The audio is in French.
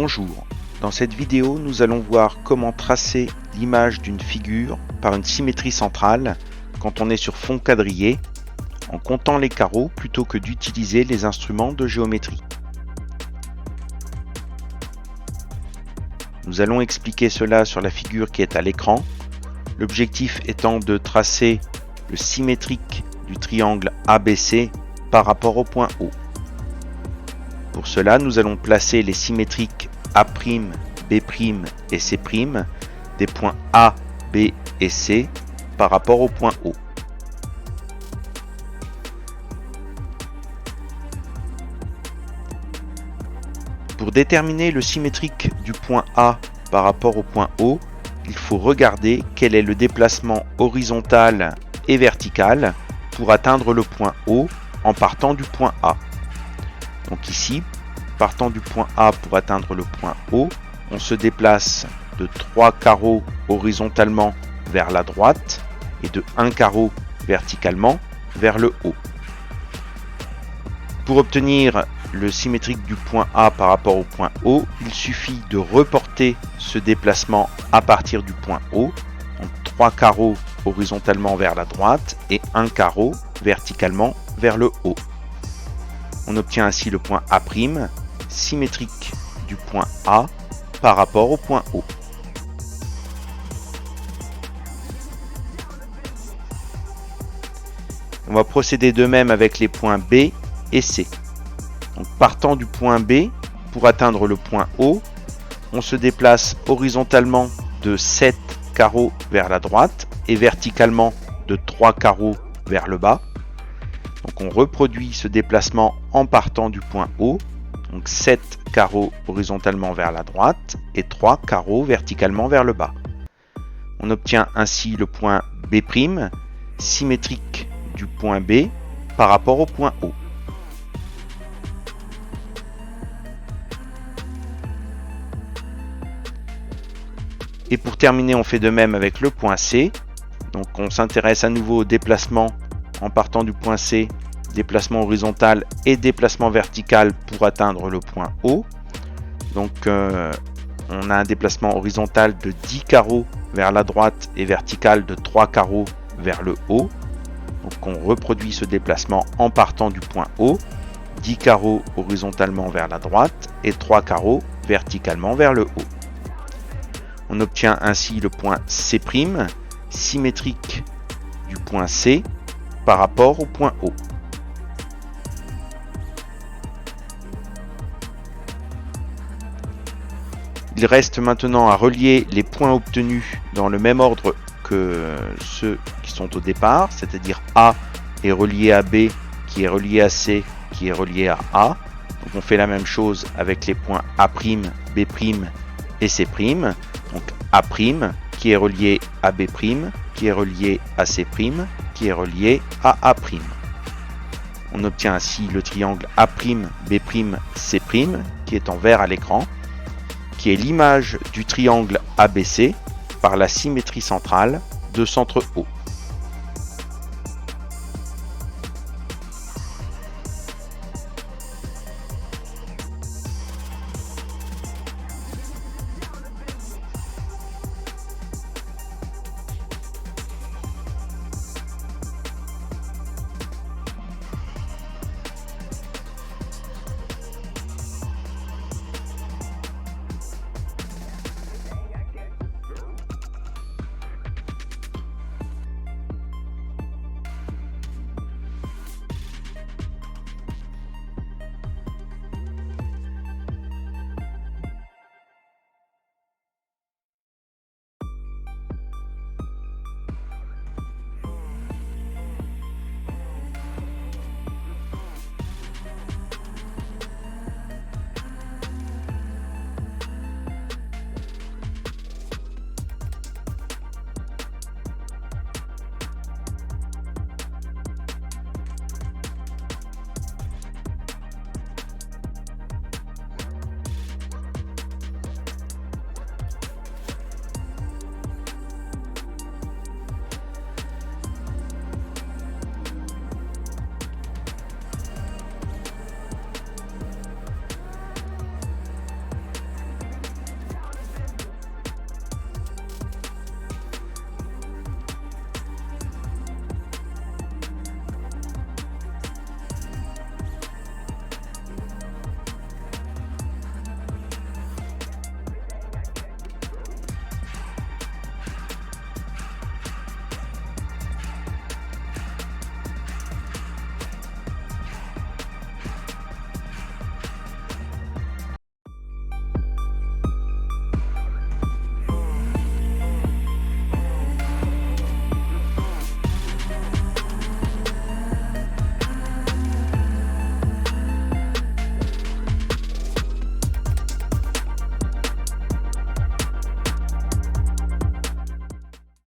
Bonjour, dans cette vidéo nous allons voir comment tracer l'image d'une figure par une symétrie centrale quand on est sur fond quadrillé en comptant les carreaux plutôt que d'utiliser les instruments de géométrie. Nous allons expliquer cela sur la figure qui est à l'écran, l'objectif étant de tracer le symétrique du triangle ABC par rapport au point O. Pour cela, nous allons placer les symétriques A', B' et C' des points A, B et C par rapport au point O. Pour déterminer le symétrique du point A par rapport au point O, il faut regarder quel est le déplacement horizontal et vertical pour atteindre le point O en partant du point A. Donc ici, partant du point A pour atteindre le point O, on se déplace de 3 carreaux horizontalement vers la droite et de 1 carreau verticalement vers le haut. Pour obtenir le symétrique du point A par rapport au point O, il suffit de reporter ce déplacement à partir du point O, donc 3 carreaux horizontalement vers la droite et 1 carreau verticalement vers le haut. On obtient ainsi le point A', symétrique du point A par rapport au point O. On va procéder de même avec les points B et C. Donc, partant du point B pour atteindre le point O, on se déplace horizontalement de 7 carreaux vers la droite et verticalement de 3 carreaux vers le bas. Donc on reproduit ce déplacement en partant du point O, donc 7 carreaux horizontalement vers la droite et 3 carreaux verticalement vers le bas. On obtient ainsi le point B', symétrique du point B par rapport au point O. Et pour terminer, on fait de même avec le point C. Donc on s'intéresse à nouveau au déplacement en partant du point C, déplacement horizontal et déplacement vertical pour atteindre le point O. Donc on a un déplacement horizontal de 10 carreaux vers la droite et vertical de 3 carreaux vers le haut. Donc on reproduit ce déplacement en partant du point O, 10 carreaux horizontalement vers la droite et 3 carreaux verticalement vers le haut. On obtient ainsi le point C', symétrique du point C par rapport au point O. Il reste maintenant à relier les points obtenus dans le même ordre que ceux qui sont au départ, c'est-à-dire A est relié à B, qui est relié à C, qui est relié à A. Donc on fait la même chose avec les points A', B' et C'. Donc A', qui est relié à B', qui est relié à C', qui est relié à A'. On obtient ainsi le triangle A', B', C', qui est en vert à l'écran, qui est l'image du triangle ABC par la symétrie centrale de centre O.